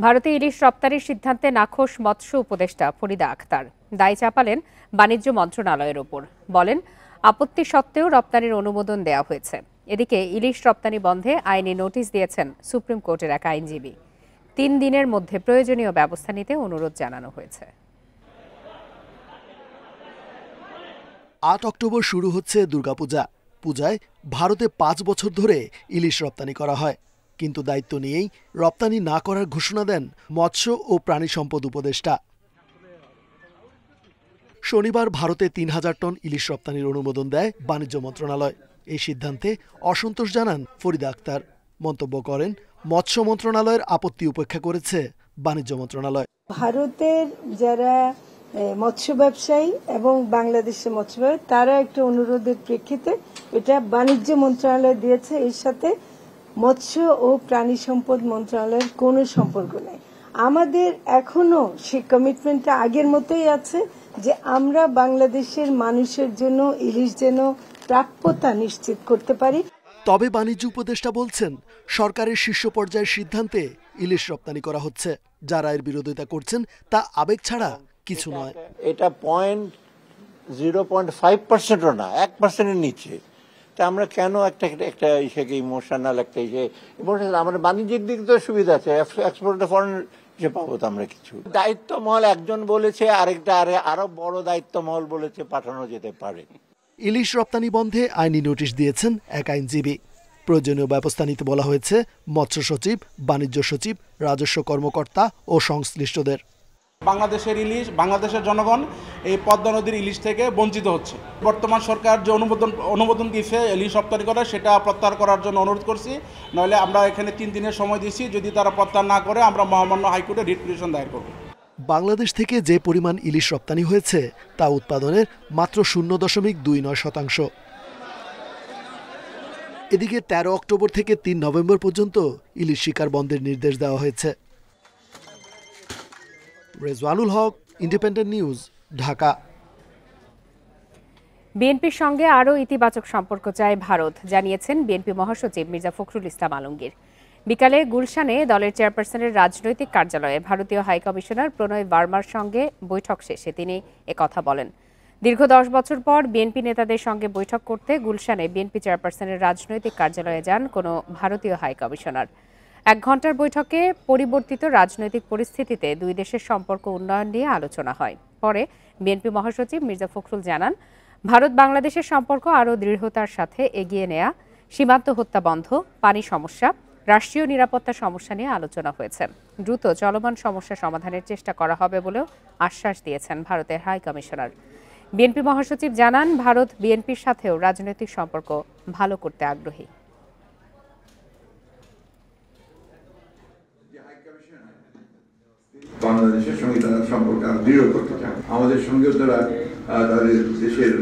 ভারতে ইলিশ রপ্তানির সিদ্ধান্তে নাখোশ মৎস্য উপদেষ্টা ফরিদা আক্তার। দায় চাপালেন বাণিজ্য মন্ত্রণালয়ের ওপর। বলেন, আপত্তি সত্ত্বেও রপ্তানির অনুমোদন দেওয়া হয়েছে। এদিকে ইলিশ রপ্তানি বন্ধে আইনি নোটিশ দিয়েছেন সুপ্রিম কোর্টের এক আইনজীবী। ৩ দিনের মধ্যে প্রয়োজনীয় ব্যবস্থা নিতে অনুরোধ জানানো হয়েছে। ৮ অক্টোবর শুরু হচ্ছে দুর্গাপূজা। পূজায় ভারতে ৫ বছর ধরে ইলিশ রপ্তানি করা হয়, কিন্তু দায়িত্ব নিয়েই রপ্তানি না করার ঘোষণা দেন মৎস্য ও প্রাণী সম্পদ উপদেষ্টা। শনিবার ভারতে ৩,০০০ টন ইলিশ রপ্তানির অনুমোদন দেয় বাণিজ্য মন্ত্রণালয়। এই সিদ্ধান্তে অসন্তোষ জানান ফরিদা আক্তার। মন্তব্য করেন, মৎস্য মন্ত্রণালয়ের আপত্তি উপেক্ষা করেছে বাণিজ্য মন্ত্রণালয়। ভারতের যারা মৎস্য ব্যবসায়ী এবং বাংলাদেশের মৎস্য ব্যবসায়ী তারা একটা অনুরোধের প্রেক্ষিতে এটা বাণিজ্য মন্ত্রণালয় দিয়েছে। এর সাথে মৎস্য ও প্রাণী সম্পদ মন্ত্রণালয়ের কোনো সম্পর্ক নেই। আমাদের এখনো সেই কমিটমেন্টটা আগের মতোই আছে যে আমরা বাংলাদেশের মানুষের জন্য ইলিশ যেন প্রাপ্যতা নিশ্চিত করতে পারি। তবে বাণিজ্য উপদেষ্টা বলছেন, সরকারের শীর্ষ পর্যায়ের সিদ্ধান্তে ইলিশ রপ্তানি করা হচ্ছে। যারা এর বিরোধিতা করছেন তা আবেগ ছাড়া কিছু নয়। এটা 0.5%ও না, 1%-এর নিচে। তা আমরা কেন একটা ইসেকে ইমোশনাল একটা ইমোশনাল আমাদের বাণিজ্যিক দিক তো সুবিধা আছে, এক্সপোর্ট ফরেন যে পাবো তো আমরা কিছু। দায়িত্ব মহল একজন বলেছে, আরেকটা আরো বড় দায়িত্ব মহল বলেছে পাঠানো যেতে পারে। ইলিশ রপ্তানি বন্ধে আইনি নোটিশ দিয়েছেন এক আইনজীবী। প্রয়োজনীয় ব্যবস্থা নিতে বলা হয়েছে মৎস্য সচিব, বাণিজ্য সচিব, রাজস্ব কর্মকর্তা ও সংশ্লিষ্টদের। বাংলাদেশের ইলিশ, বাংলাদেশের জনগণ এই পদ্মা নদীর ইলিশ থেকে বঞ্চিত হচ্ছে। বর্তমান সরকার যে অনুমোদন দিয়েছে ইলিশ রপ্তানি করা, সেটা প্রত্যাহার করার জন্য অনুরোধ করছি। নইলে আমরা এখানে 3 দিনের সময় দিয়েছি, যদি তারা প্রত্যাহার না করে আমরা মহামান্য হাইকোর্টে রিট পিটিশন দায়ের করব। বাংলাদেশ থেকে যে পরিমাণ ইলিশ রপ্তানি হয়েছে তা উৎপাদনের মাত্র 0.29%। এদিকে 13 অক্টোবর থেকে 3 নভেম্বর পর্যন্ত ইলিশ শিকার বন্ধের নির্দেশ দেওয়া হয়েছে। রেজওয়ানুল হক, ইন্ডিপেন্ডেন্ট নিউজ, ঢাকা। বিএনপির সঙ্গে আরও ইতিবাচক সম্পর্ক চায় ভারত, জানিয়েছেন বিএনপি মহাসচিব মির্জা ফখরুল ইসলাম আলমগীর। বিকালে গুলশানে দলের চেয়ারপারসনের রাজনৈতিক কার্যালয়ে ভারতীয় হাইকমিশনার প্রণয় বার্মার সঙ্গে বৈঠক শেষে তিনি একথা বলেন। দীর্ঘ 10 বছর পর বিএনপি নেতাদের সঙ্গে বৈঠক করতে গুলশানে বিএনপি চেয়ারপারসনের রাজনৈতিক কার্যালয়ে যান কোনো ভারতীয় হাইকমিশনার। 1 ঘণ্টার বৈঠকে পরিবর্তিত রাজনৈতিক পরিস্থিতিতে দুই দেশের সম্পর্ক উন্নয়ন নিয়ে আলোচনা হয়। পরে বিএনপি মহাসচিব মির্জা ফখরুল জানান, ভারত বাংলাদেশের সম্পর্ক আরও দৃঢ়তার সাথে এগিয়ে নেয়া, সীমান্ত হত্যা বন্ধ, পানি সমস্যা, রাষ্ট্রীয় নিরাপত্তা সমস্যা নিয়ে আলোচনা হয়েছে। দ্রুত চলমান সমস্যা সমাধানের চেষ্টা করা হবে বলেও আশ্বাস দিয়েছেন ভারতের হাইকমিশনার। বিএনপি মহাসচিব জানান, ভারত বিএনপির সাথেও রাজনৈতিক সম্পর্ক ভালো করতে আগ্রহী। বাংলাদেশের সঙ্গে তারা সম্পর্ক আরো দৃঢ় করতে চান। আমাদের সঙ্গেও তারা তাদের দেশের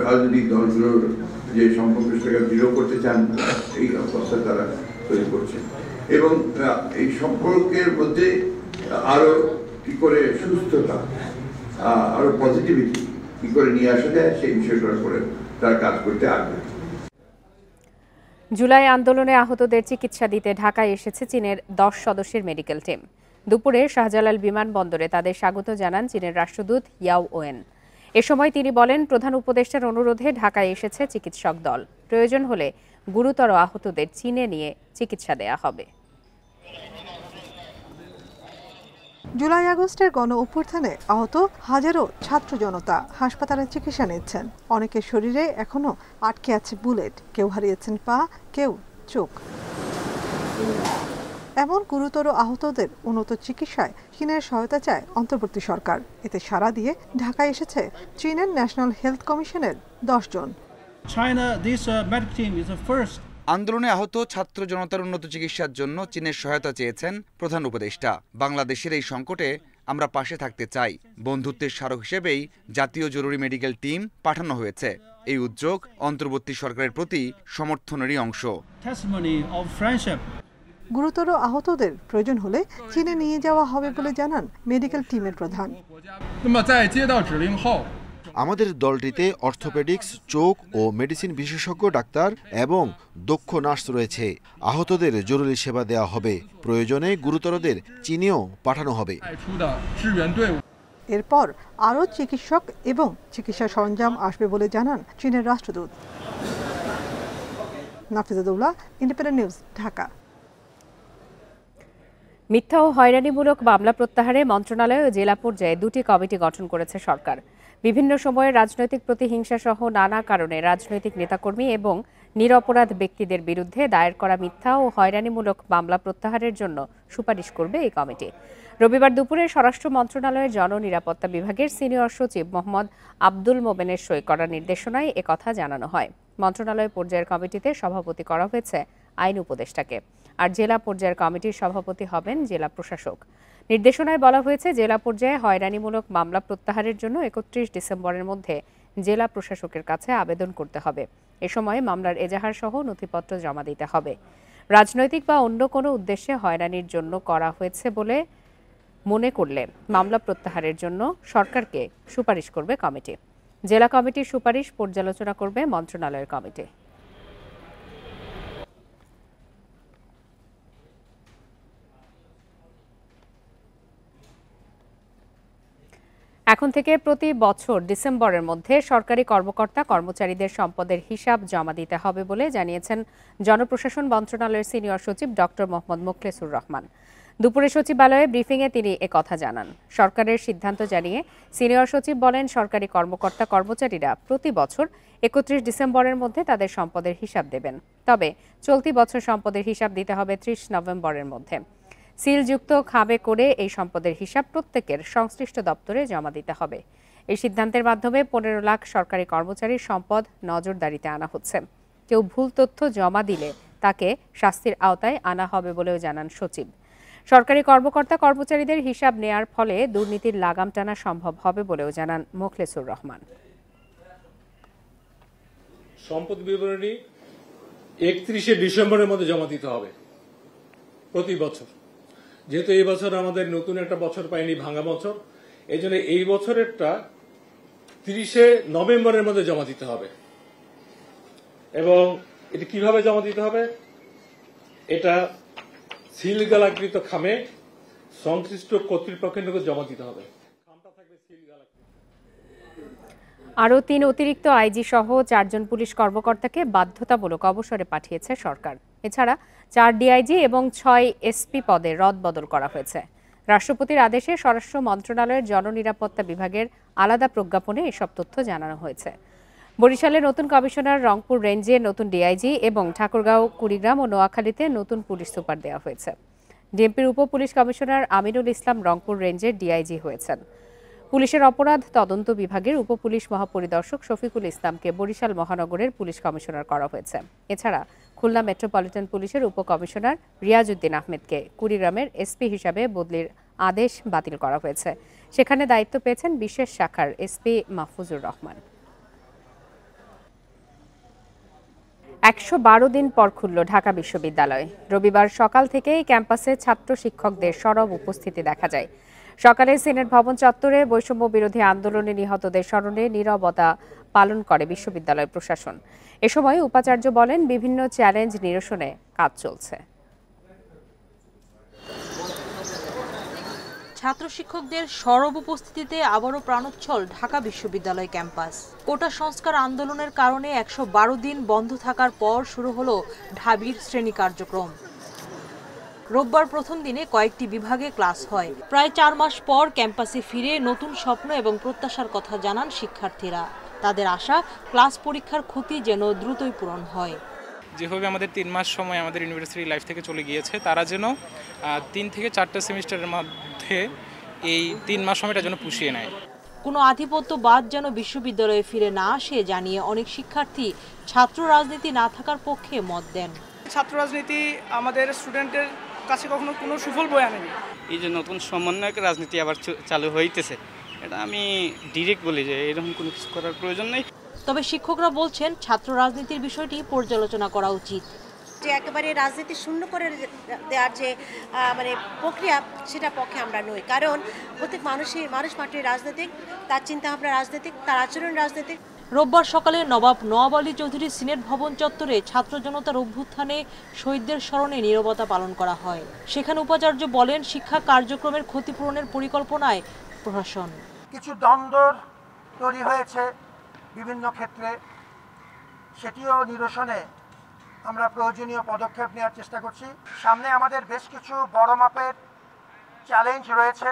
রাজনৈতিক দলগুলোর যে সম্পর্ক সেটা দৃঢ় করতে চান, এই অবস্থা তারা তৈরি করছেন। এবং এই সম্পর্কের মধ্যে আরো কি করে সুস্থতা, আরো পজিটিভিটি কি করে নিয়ে আসা যায় সেই বিষয়টার উপরে তারা কাজ করতে আগ্রহী। জুলাই আন্দোলনে আহতদের চিকিৎসা দিতে ঢাকায় এসেছে চীনের 10 সদস্যের মেডিকেল টিম। দুপুরে শাহজালাল বিমানবন্দরে তাদের স্বাগত জানান চীনের রাষ্ট্রদূত ইয়াও ওয়েন। এ সময় তিনি বলেন, প্রধান উপদেষ্টার অনুরোধে ঢাকায় এসেছে চিকিৎসক দল। প্রয়োজন হলে গুরুতর আহতদের চীনে নিয়ে চিকিৎসা দেয়া হবে। জুলাই আগস্টের গণ অভ্যুত্থানে আহত হাজারো ছাত্র জনতা হাসপাতালে চিকিৎসা নিচ্ছেন। অনেকের শরীরে এখনো আটকে আছে বুলেট, কেউ হারিয়েছেন পা, কেউ চোখ। এমন গুরুতর আহতদের উন্নত চিকিৎসায় চীনের সহায়তা চায় অন্তর্বর্তী সরকার। এতে সাড়া দিয়ে ঢাকায় এসেছে চীনের ন্যাশনাল হেলথ কমিশনের 10 জন। আন্দোলনে আহত ছাত্র জনতার উন্নত চিকিৎসার জন্য চীনের সহায়তা চেয়েছেন প্রধান উপদেষ্টা। বাংলাদেশের এই সংকটে আমরা পাশে থাকতে চাই। বন্ধুত্বের স্মারক হিসেবেই জাতীয় জরুরি মেডিকেল টিম পাঠানো হয়েছে। এই উদ্যোগ অন্তর্বর্তী সরকারের প্রতি সমর্থনেরই অংশ। গুরুতর আহতদের প্রয়োজন হলে চীনে নিয়ে যাওয়া হবে বলে জানান মেডিকেল টিমের প্রধান। আমাদের দলটিতে অর্থোপেডিক্স, চোখ ও মেডিসিন বিশেষজ্ঞ ডাক্তার এবং দক্ষ নার্স রয়েছে। আহতদের জরুরি সেবা দেওয়া হবে, প্রয়োজনে গুরুতরদের চীনেও পাঠানো হবে। এরপর আরও চিকিৎসক এবং চিকিৎসা সরঞ্জাম আসবে বলে জানান চীনের রাষ্ট্রদূত। নাফিজাতুল্লাহ, ইন্ডিপেন্ডেন্ট নিউজ, ঢাকা। মিথ্যা ও হয়রানিমূলক মামলা প্রত্যাহারে মন্ত্রণালয় ও জেলা পর্যায়ে দুটি কমিটি গঠন করেছে সরকার। বিভিন্ন সময়ে রাজনৈতিক প্রতিহিংসা সহ নানা কারণে রাজনৈতিক নেতাকর্মী এবং নিরপরাধ ব্যক্তিদের বিরুদ্ধে দায়ের করা মিথ্যা ও হয়রানিমূলক মামলা প্রত্যাহারের জন্য সুপারিশ করবে এই কমিটি। রবিবার দুপুরে স্বরাষ্ট্র মন্ত্রণালয়ের জননিরাপত্তা বিভাগের সিনিয়র সচিব মোহাম্মদ আব্দুল মোমেনের সই করা নির্দেশনায় একথা জানানো হয়। মন্ত্রণালয় পর্যায়ের কমিটিতে সভাপতি করা হয়েছে আইন উপদেষ্টাকে, আর জেলা পর্যায়ের কমিটির সভাপতি হবেন জেলা প্রশাসক। নির্দেশনায় বলা হয়েছে, জেলা পর্যায়ে হয়রানিমূলক মামলা প্রত্যাহারের জন্য 31 ডিসেম্বরের মধ্যে জেলা প্রশাসকের কাছে আবেদন করতে হবে। এ সময় মামলার এজাহার সহ নথিপত্র জমা দিতে হবে। রাজনৈতিক বা অন্য কোনো উদ্দেশ্যে হয়রানির জন্য করা হয়েছে বলে মনে করলে মামলা প্রত্যাহারের জন্য সরকারকে সুপারিশ করবে কমিটি। জেলা কমিটির সুপারিশ পর্যালোচনা করবে মন্ত্রণালয়ের কমিটি। এখন থেকে প্রতি বছর ডিসেম্বরের মধ্যে সরকারি কর্মকর্তা কর্মচারীদের সম্পদের হিসাব জমা দিতে হবে বলে জানিয়েছেন জনপ্রশাসন মন্ত্রণালয়ের সিনিয়র সচিব ডক্টর মোহাম্মদ মোখলেসুর রহমান। দুপুরে সচিবালয়ে ব্রিফিংয়ে তিনি একথা জানান। সরকারের সিদ্ধান্ত জানিয়ে সিনিয়র সচিব বলেন, সরকারি কর্মকর্তা কর্মচারীরা প্রতি বছর 31 ডিসেম্বরের মধ্যে তাদের সম্পদের হিসাব দেবেন। তবে চলতি বছর সম্পদের হিসাব দিতে হবে 30 নভেম্বরের মধ্যে। সিলযুক্ত খামে করে এই সম্পদের হিসাব প্রত্যেকের সংশ্লিষ্ট দপ্তরে জমা দিতে হবে। এই সিদ্ধান্তের মাধ্যমে 15 লাখ সরকারি কর্মচারীর সম্পদ নজরদারিতে আনা হচ্ছে। কেউ ভুল তথ্য জমা দিলে তাকে শাস্তির আওতায় আনা হবে বলেও জানান সচিব। সরকারি কর্মকর্তা কর্মচারীদের হিসাব নেয়ার ফলে দুর্নীতির লাগাম টানা সম্ভব হবে বলেও জানান মোখলেসুর রহমান। সম্পদ বিবরণী 31 ডিসেম্বরের মধ্যে জমা দিতে হবে প্রতি বছর। যেহেতু এই বছর আমাদের নতুন একটা বছর পাইনি, ভাঙা বছর, এই জন্য এই বছরেরটা 30 নভেম্বরের মধ্যে জমা দিতে হবে। এবং এটা কিভাবে জমা দিতে হবে? এটা সিলগালাকৃত খামে সংশ্লিষ্ট কর্তৃপক্ষের নিকট জমা দিতে হবে। আরও 3 অতিরিক্ত আইজি সহ 4 জন পুলিশ কর্মকর্তাকে বাধ্যতামূলক অবসরে পাঠিয়েছে সরকার। এছাড়া 4 ডিআইজি এবং 6 এসপি পদে রদবদল করা হয়েছে। রাষ্ট্রপতির আদেশে স্বরাষ্ট্র মন্ত্রণালয়ের জননিরাপত্তা বিভাগের আলাদা প্রজ্ঞাপনে এসব তথ্য জানানো হয়েছে। বরিশালে নতুন কমিশনার, রংপুর রেঞ্জে নতুন ডিআইজি এবং ঠাকুরগাঁও, কুড়িগ্রাম ও নোয়াখালীতে নতুন পুলিশ সুপার দেওয়া হয়েছে। ডিএমপির উপ পুলিশ কমিশনার আমিনুল ইসলাম রংপুর রেঞ্জের ডিআইজি হয়েছেন। পুলিশের অপরাধ তদন্ত বিভাগের উপ পুলিশ মহাপরিদর্শক শফিকুল ইসলামকে বরিশাল মহানগরের পুলিশ কমিশনার করা হয়েছে। এছাড়া খুলনা মেট্রোপলিটন পুলিশের উপ কমিশনার রিয়াজউদ্দিন আহমেদকে কুড়িগ্রামের এসপি হিসাবে বদলির আদেশ বাতিল করা হয়েছে। সেখানে দায়িত্ব পেয়েছেন বিশেষ শাখার এসপি মাহফুজুর রহমান। 112 দিন পর খুলল ঢাকা বিশ্ববিদ্যালয়। রবিবার সকাল থেকেই ক্যাম্পাসে ছাত্র শিক্ষকদের সরব উপস্থিতি দেখা যায়। সকালে সিনেট ভবন চত্বরে বৈষম্য বিরোধী আন্দোলনে নিহতদের স্মরণে নীরবতা পালন করে বিশ্ববিদ্যালয় প্রশাসন। এ সময় উপাচার্য বলেন, বিভিন্ন চ্যালেঞ্জ নিরসনে কাজ চলছে। ছাত্র শিক্ষকদের সরব উপস্থিতিতে আবারও প্রাণোচ্ছল ঢাকা বিশ্ববিদ্যালয় ক্যাম্পাস। কোটা সংস্কার আন্দোলনের কারণে 112 দিন বন্ধ থাকার পর শুরু হলো ঢাবির শ্রেণী কার্যক্রম। রোববার প্রথম দিনে কয়েকটি বিভাগে ক্লাস হয়। প্রায় 4 মাস পর ক্যাম্পাসে ফিরে নতুন স্বপ্ন এবং প্রত্যাশার কথা জানান শিক্ষার্থীরা। তাদের আশা, ক্লাস পরীক্ষার ক্ষতি যেন দ্রুতই পূরণ হয়। যেভাবে আমাদের 3 মাস সময় আমাদের ইউনিভার্সিটি লাইফ থেকে চলে গিয়েছে, তারা যেন 3 থেকে 4টা সেমিস্টারের মধ্যে এই 3 মাস সময়টা যেন পুষিয়ে নেয়। কোনো আধিপত্যবাদ যেন বিশ্ববিদ্যালয়ে ফিরে না আসে জানিয়ে অনেক শিক্ষার্থী ছাত্র রাজনীতি না থাকার পক্ষে মত দেন। ছাত্র রাজনীতি আমাদের স্টুডেন্টের কাছে কখনো কোনো সুফল বয়ে আনেনি। এই যে নতুন সমন্বয়ক রাজনীতি আবার চালু হইতেছে, এটা আমি ডিরেক্ট বলি যে এরকম কোনো কিছু করার প্রয়োজন নেই। তবে শিক্ষকরা বলছেন, ছাত্র রাজনীতির বিষয়টি পর্যালোচনা করা উচিত। যে একেবারে রাজনীতি শূন্য করে দেওয়ার যে মানে প্রক্রিয়া, সেটা পক্ষে আমরা নই। কারণ প্রত্যেক মানুষ মাত্রই রাজনৈতিক, তার চিন্তাভাবনা রাজনৈতিক, তার আচরণ রাজনৈতিক। রোববার সকালে নবাব নওয়াব আলী চৌধুরী সিনেট ভবন চত্বরে ছাত্র জনতার অভ্যুত্থানে শহীদদের স্মরণে নীরবতা পালন করা হয়। সেখানে উপাচার্য বলেন, শিক্ষা কার্যক্রমের ক্ষতিপূরণের পরিকল্পনায় প্রশাসন। কিছু দ্বন্দ্ব তৈরি হয়েছে বিভিন্ন ক্ষেত্রে, সেটিও নিরসনে আমরা প্রয়োজনীয় পদক্ষেপ নেওয়ার চেষ্টা করছি। সামনে আমাদের বেশ কিছু বড় মাপের চ্যালেঞ্জ রয়েছে।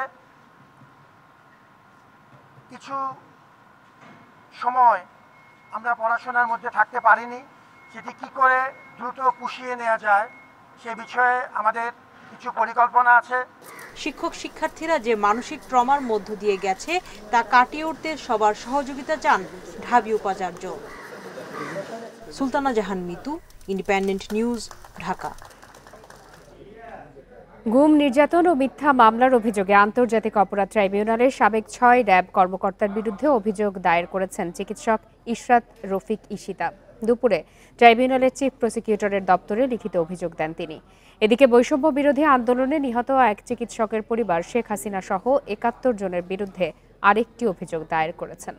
কিছু সময় আমরা পড়াশোনার মধ্যে থাকতে পারিনি, সেটি কি করে দ্রুত পুষিয়ে নেওয়া যায় সে বিষয়ে আমাদের কিছু পরিকল্পনা আছে। শিক্ষক শিক্ষার্থীরা যে মানসিক ট্রমার মধ্য দিয়ে গেছে তা কাটিয়ে উঠতে সবার সহযোগিতা চান ঢাবি উপাচার্য। সুলতানা জাহান মিতু, ইন্ডিপেন্ডেন্ট নিউজ, ঢাকা। গুম, নির্যাতন ও মিথ্যা মামলার অভিযোগে আন্তর্জাতিক অপরাধ ট্রাইব্যুনালের সাবেক 6 র‍্যাব কর্মকর্তার বিরুদ্ধে অভিযোগ দায়ের করেছেন চিকিৎসক ইশরাত রফিক ঈশিতা। দুপুরে ট্রাইব্যুনালের চিফ প্রসিকিউটরের দপ্তরে লিখিত অভিযোগ দেন তিনি। এদিকে বৈষম্য বিরোধী আন্দোলনে নিহত এক চিকিৎসকের পরিবার শেখ হাসিনা সহ ৭১ জনের বিরুদ্ধে আরেকটি অভিযোগ দায়ের করেছেন।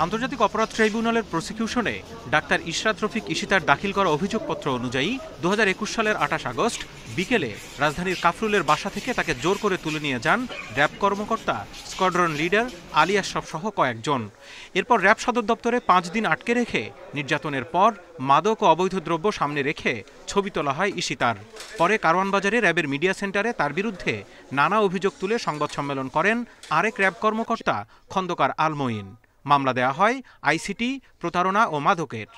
আন্তর্জাতিক অপরাধ ট্রাইব্যুনালের প্রসিকিউশনে ডাক্তার ইশরাত রফিক ঈশিতার দাখিল করা অভিযোগপত্র অনুযায়ী ২০২১ সালের ২৮ আগস্ট বিকেলে রাজধানীর কাফরুলের বাসা থেকে তাকে জোর করে তুলে নিয়ে যান র‍্যাব কর্মকর্তা, স্কোয়াড্রন লিডার আলী আশরাফ সহ কয়েকজন। এরপর র‍্যাব সদর দপ্তরে ৫ দিন আটকে রেখে নির্যাতনের পর মাদক ও অবৈধ দ্রব্য সামনে রেখে ছবি তোলা হয় ঈশিতার। পরে কারওয়ানবাজারে র‍্যাবের মিডিয়া সেন্টারে তার বিরুদ্ধে নানা অভিযোগ তুলে সংবাদ সম্মেলন করেন আরেক র‍্যাব কর্মকর্তা খন্দকার আল মঈন। মামলা দেয়া হয় আইসিটি, প্রতারণা ও মাদকের।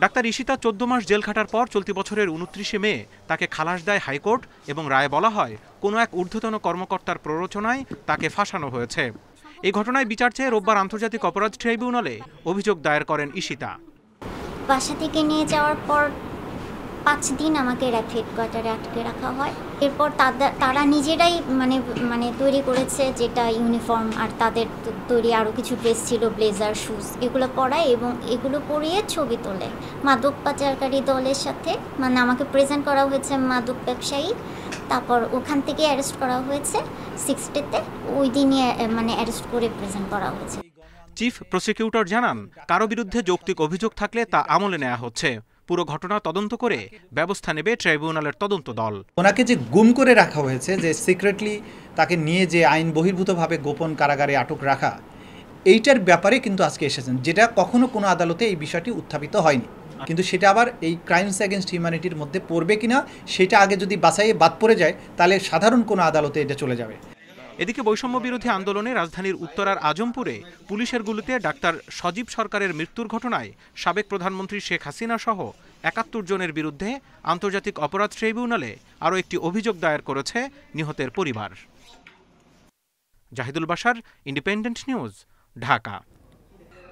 ডাক্তার ঈশিতা ১৪ মাস জেল খাটার পর চলতি বছরের ২৯শে মে তাকে খালাস দেয় হাইকোর্ট এবং রায়ে বলা হয় কোনো এক ঊর্ধ্বতন কর্মকর্তার প্ররোচনায় তাকে ফাঁসানো হয়েছে। এই ঘটনায় বিচার চেয়ে রোববার আন্তর্জাতিক অপরাধ ট্রাইব্যুনালে অভিযোগ দায়ের করেন ঈশিতা। বাসা থেকে নিয়ে যাওয়ার পর 5 দিন আমাকে র‍্যাব হেডকোয়ার্টারে আটকে রাখা হয়। এরপর তারা নিজেরাই মানে তৈরি করেছে যেটা ইউনিফর্ম, আর তাদের তৈরি আরও কিছু ড্রেস ছিল, ব্লেজার, শুজ, এগুলো পরায় এবং এগুলো পরিয়ে ছবি তোলে। মাদক পাচারকারী দলের সাথে মানে আমাকে প্রেজেন্ট করা হয়েছে মাদক ব্যবসায়ী, তারপর ওখান থেকে অ্যারেস্ট করা হয়েছে 6 ওই দিনই মানে অ্যারেস্ট করে প্রেজেন্ট করা হয়েছে। চিফ প্রসিকিউটর জানান, কারো বিরুদ্ধে যৌক্তিক অভিযোগ থাকলে তা আমলে নেওয়া হচ্ছে। পুরো ঘটনা তদন্ত করে ব্যবস্থা নেবে ট্রাইব্যুনালের তদন্ত দল। ওনাকে যে গুম করে রাখা হয়েছে, যে সিক্রেটলি তাকে নিয়ে যে আইন বহির্ভূতভাবে গোপন কারাগারে আটক রাখা, এইটার ব্যাপারে কিন্তু আজকে এসেছেন, যেটা কখনো কোনো আদালতে এই বিষয়টি উত্থাপিত হয়নি। কিন্তু সেটা আবার এই ক্রাইমস এগেনস্ট হিউম্যানিটির মধ্যে পড়বে কিনা সেটা আগে যদি বাছাইয়ে বাদ পড়ে যায় তাহলে সাধারণ কোনো আদালতে এটা চলে যাবে। এদিকে বৈষম্য বিরোধী আন্দোলনে রাজধানীর উত্তরার আজমপুরে পুলিশের গুলিতে ডাক্তার সজীব সরকারের মৃত্যুর ঘটনায় সাবেক প্রধানমন্ত্রী শেখ হাসিনা সহ ৭১ জনের বিরুদ্ধে আন্তর্জাতিক অপরাধ ট্রাইব্যুনালে আরও একটি অভিযোগ দায়ের করেছে নিহতের পরিবার। Zahidul Bashar, independent news, Dhaka.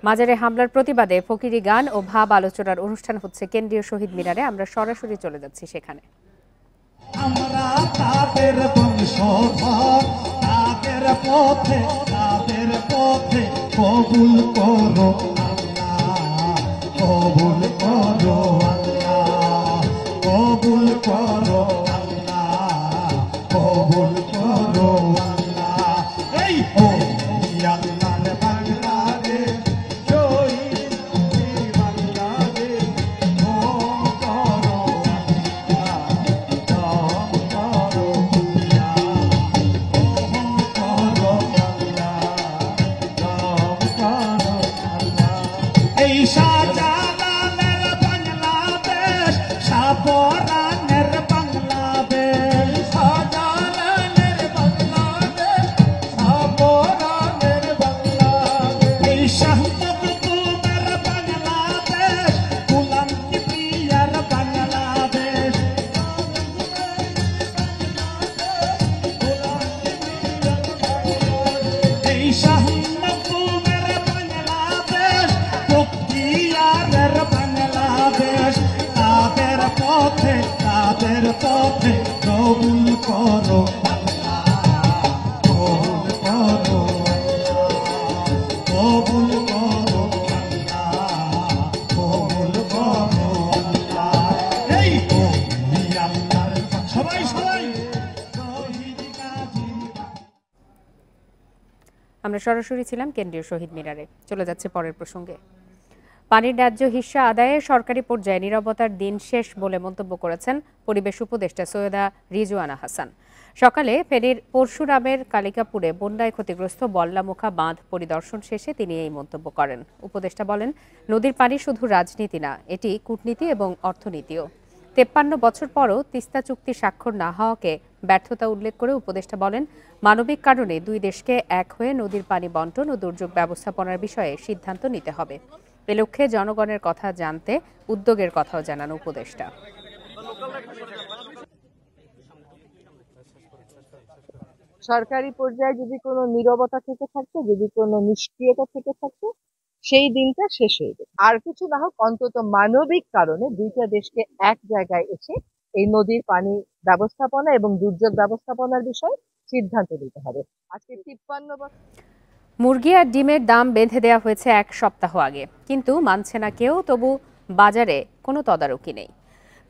মাজারে হামলার প্রতিবাদে ফকিরি গান ও ভাব আলোচনার অনুষ্ঠান হচ্ছে কেন্দ্রীয় শহীদ মিনারে। আমরা সরাসরি চলে যাচ্ছি সেখানে। আমরা তাদের বংশধর, তাদের পথে কবুল করো আল্লাহ, কবুল করো আল্লাহ, কবুল করো আল্লাহ, কবুল করো আল্লাহ। এই ও আল্লাহর বাংলাদেশ, শহীদ বাংলাদেশ, ও করো এই শাহজালালের বাংলাদেশ, শাহপরানের বাংলাদেশ, শাহজালালের বাংলাদেশ, শাহপরানের বাংলাদেশ, এই শাহ মখদুমের বাংলাদেশ, গোলাম কিবরিয়ার বাংলাদেশ, এই শাহ মখদুমের বাংলাদেশ, বখতিয়ারের বাংলাদেশ, তাদের পথে কবুল করো আল্লাহ, কবুল করো আল্লাহ, কবুল করো। আমরা সরাসরি ছিলাম কেন্দ্রীয় শহীদ মিনারে। চলে যাচ্ছে পরের প্রসঙ্গে। পানির ন্যায্য হিস্যা আদায়ে সরকারি পর্যায়ে নীরবতার দিন শেষ বলে মন্তব্য করেছেন পরিবেশ উপদেষ্টা সৈয়দা রিজওয়ানা হাসান। সকালে ফেনীর পরশুরামের কালিকাপুরে বন্যায় ক্ষতিগ্রস্ত বল্লামুখা বাঁধ পরিদর্শন শেষে তিনি এই মন্তব্য করেন। উপদেষ্টা বলেন, নদীর পানি শুধু রাজনীতি না, এটি কূটনীতি এবং অর্থনীতিও। 53 বছর পরও তিস্তা চুক্তি স্বাক্ষর না হওয়াকে ব্যর্থতা উল্লেখ করে উপদেষ্টা বলেন, মানবিক কারণে দুই দেশকে এক হয়ে নদীর পানি বন্টন ও দুর্যোগ ব্যবস্থাপনার বিষয়ে সিদ্ধান্ত নিতে হবে। এ লক্ষ্যে জনগণের কথা জানতে উদ্যোগের কথাও জানান উপদেষ্টা। সরকারি পর্যায়ে যদি কোনো নীরবতা থেকে থাকতো, যদি কোনো নিষ্ক্রিয়তা থেকে থাকতো, সেই দিনটা শেষ হয়ে যেত। আর কিছু না হোক, অন্তত মানবিক কারণে দুইটা দেশকে এক জায়গায় এসে এই নদীর পানি ব্যবস্থাপনা এবং দুর্যোগ ব্যবস্থাপনার বিষয়ে সিদ্ধান্ত নিতে হবে। আজকে 53 বছর। মুরগি আর ডিমের দাম বেঁধে দেওয়া হয়েছে 1 সপ্তাহ আগে, কিন্তু মানছে না কেউ। তবু বাজারে কোনো তদারকি নেই।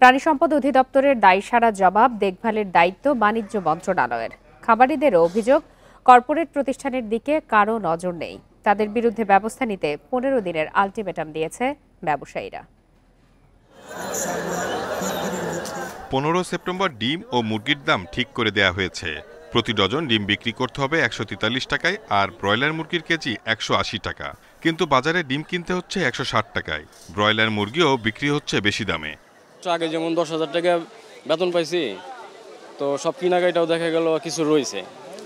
প্রাণী সম্পদ অধিদপ্তরের দায়সারা জবাব, দেখভালের দায়িত্ব বাণিজ্য মন্ত্রণালয়ের। খামারিদের অভিযোগ, কর্পোরেট প্রতিষ্ঠানের দিকে কারো নজর নেই। তাদের বিরুদ্ধে ব্যবস্থা নিতে 15 দিনের আলটিমেটাম দিয়েছে ব্যবসায়ীরা। 15 সেপ্টেম্বর ডিম ও মুরগির দাম ঠিক করে দেয়া হয়েছে। প্রতি ডজন ডিম বিক্রি করতে হবে 143 টাকায়, আর ব্রয়লার মুরগির কেজি 180 টাকা। কিন্তু বাজারে ডিম কিনতে হচ্ছে 160 টাকায়। ব্রয়লার মুরগিও বিক্রি হচ্ছে বেশি দামে। আগে যেমন 10,000 টাকা বেতন পাইছি, তো সব কিনাকাটাও দেখা গেল কিছু রয়েছে।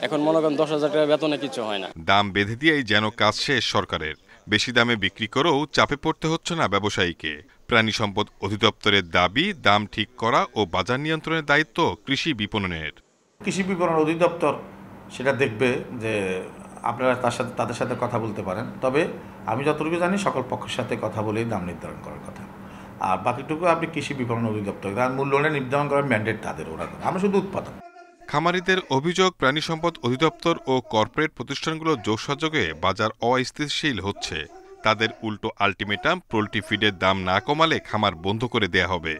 এখন মনে করেন 10,000 টাকা বেতনে কিছু হয় না। দাম বেঁধে দিয়েই যেন কাজ শেষ সরকারের। বেশি দামে বিক্রি করেও চাপে পড়তে হচ্ছে না ব্যবসায়ীকে। প্রাণী সম্পদ অধিদপ্তরের দাবি, দাম ঠিক করা ও বাজার নিয়ন্ত্রণের দায়িত্ব কৃষি বিপণনের। কৃষি বিপণন অধিদপ্তর সেটা দেখবে যে আপনারা তাদের সাথে কথা বলতে পারেন। তবে আমি যতটুকু জানি সকল পক্ষের সাথে কথা বলেই দাম নির্ধারণ করার কথা। আর বাকিটুকু আপনি কৃষি বিপণন অধিদপ্তর, তার মূল্য নির্ধারণ করার ম্যান্ডেট তাদের, ওরা আমরা শুধু উৎপাদন। খামারিদের অভিযোগ, প্রাণী সম্পদ অধিদপ্তর ও কর্পোরেট প্রতিষ্ঠানগুলোর যোগসাযোগে বাজার অস্থিতিশীল হচ্ছে। তাদের উল্টো আলটিমেটাম, পোল্ট্রি ফিডের দাম না কমালে খামার বন্ধ করে দেয়া হবে।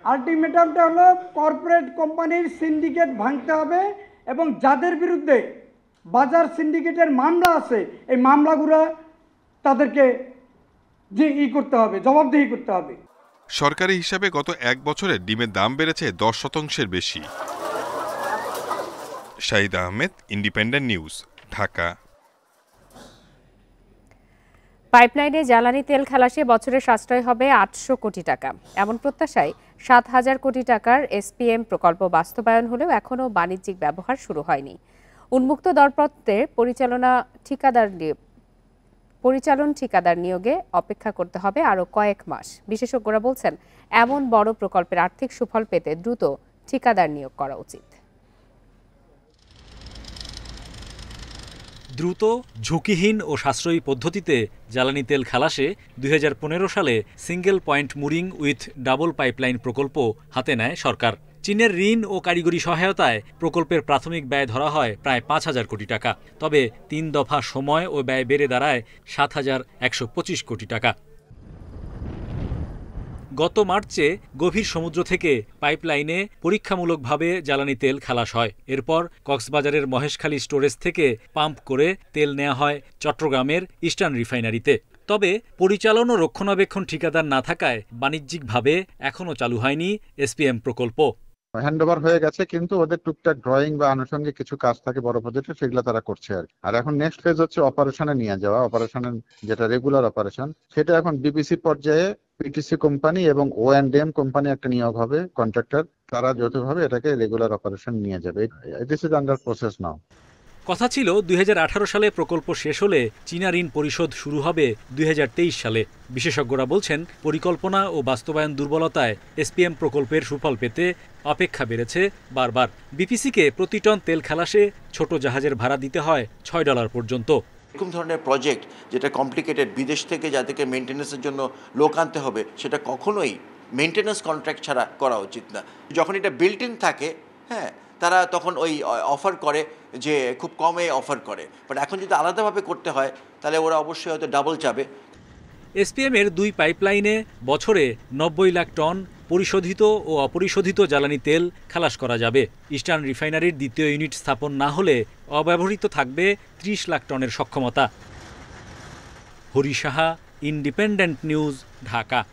আলটিমেটামটা হলো কর্পোরেট কোম্পানির সিন্ডিকেট ভাঙতে হবে এবং যাদের বিরুদ্ধে বাজার সিন্ডিকেটের মামলা আছে, এই মামলাগুলো তাদেরকে করতে হবে, জবাবদিহি করতে হবে। সরকারি হিসাবে গত 1 বছরে ডিমের দাম বেড়েছে 10% বেশি। Shahid Ahmed, Independent news, Dhaka. পাইপলাইনে জ্বালানি তেল খালাসে বছরে সাশ্রয় হবে 800 কোটি টাকা। এমন প্রত্যাশায় 7,000 কোটি টাকার এসপিএম প্রকল্প বাস্তবায়ন হলেও এখনও বাণিজ্যিক ব্যবহার শুরু হয়নি। উন্মুক্ত দরপত্রে পরিচালন ঠিকাদার নিয়োগে অপেক্ষা করতে হবে আরও কয়েক মাস। বিশেষজ্ঞরা বলছেন, এমন বড় প্রকল্পের আর্থিক সুফল পেতে দ্রুত ঠিকাদার নিয়োগ করা উচিত। দ্রুত, ঝুঁকিহীন ও সাশ্রয়ী পদ্ধতিতে জ্বালানি তেল খালাসে 2015 সালে single point mooring with double pipeline প্রকল্প হাতে নেয় সরকার। চীনের ঋণ ও কারিগরি সহায়তায় প্রকল্পের প্রাথমিক ব্যয় ধরা হয় প্রায় 5,000 কোটি টাকা। তবে 3 দফা সময় ও ব্যয় বেড়ে দাঁড়ায় 7,125 কোটি টাকা। গত মার্চে গভীর সমুদ্র থেকে পাইপলাইনে পরীক্ষামূলকভাবে জ্বালানি তেল খালাস হয়। এরপর কক্সবাজারের মহেশখালী স্টোরেজ থেকে পাম্প করে তেল নেওয়া হয় চট্টগ্রামের ইস্টার্ন রিফাইনারিতে। তবে পরিচালন ও রক্ষণাবেক্ষণ ঠিকাদার না থাকায় বাণিজ্যিকভাবে এখনও চালু হয়নি এসপিএম প্রকল্প। হ্যান্ডওভার হয়ে গেছে, কিন্তু ওদের টুকটাক ড্রয়িং বা আনুষঙ্গিক কিছু কাজ থাকে বড় প্রজেক্টে, সেগুলো তারা করছে আর এখন নেক্সট ফেজ হচ্ছে অপারেশনে নিয়ে যাওয়া। অপারেশনের যেটা রেগুলার অপারেশন, সেটা এখন ডিবিসি পর্যায়ে পিটিসি কোম্পানি এবং O&M কোম্পানি একটা নিয়োগ হবে, কন্ট্রাক্টর, তারা যৌথভাবে এটাকে রেগুলার অপারেশন নিয়ে যাবে। দিস ইজ আন্ডার প্রসেস নাও। কথা ছিল 2018 সালে প্রকল্প শেষ হলে চীনা ঋণ পরিশোধ শুরু হবে 2023 সালে। বিশেষজ্ঞরা বলছেন, পরিকল্পনা ও বাস্তবায়ন দুর্বলতায় এসপিএম প্রকল্পের সুফল পেতে অপেক্ষা বেড়েছে বারবার। বিপিসিকে প্রতি টন তেল খালাসে ছোট জাহাজের ভাড়া দিতে হয় $6 পর্যন্ত। এরকম ধরনের প্রজেক্ট যেটা কমপ্লিকেটেড, বিদেশ থেকে যাদেরকে মেনটেন্যান্সের জন্য লোক আনতে হবে, সেটা কখনোই মেনটেন্যান্স কন্ট্রাক্ট ছাড়া করা উচিত না। যখন এটা বিল্ট ইন থাকে, হ্যাঁ, তারা তখন ওই অফার করে যে খুব কমে অফার করে, বাট এখন যদি আলাদাভাবে করতে হয় তাহলে ওরা অবশ্যই হয়তো ডাবল চাবে। এসপিএমের 2 পাইপলাইনে বছরে 90 লাখ টন পরিশোধিত ও অপরিশোধিত জ্বালানি তেল খালাস করা যাবে। ইস্টার্ন রিফাইনারির দ্বিতীয় ইউনিট স্থাপন না হলে অব্যবহৃত থাকবে ৩০ লাখ টনের সক্ষমতা। Hari Saha, Independent news, Dhaka.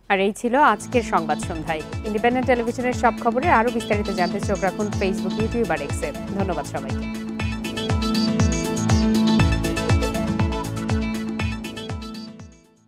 আর এই ছিল আজকের সংবাদ সন্ধ্যায়। ইন্ডিপেন্ডেন্ট টেলিভিশনের সব খবরে আরও বিস্তারিত জানতে চোখ রাখুন ফেসবুক, ইউটিউব আর এক্সে। ধন্যবাদ সবাইকে।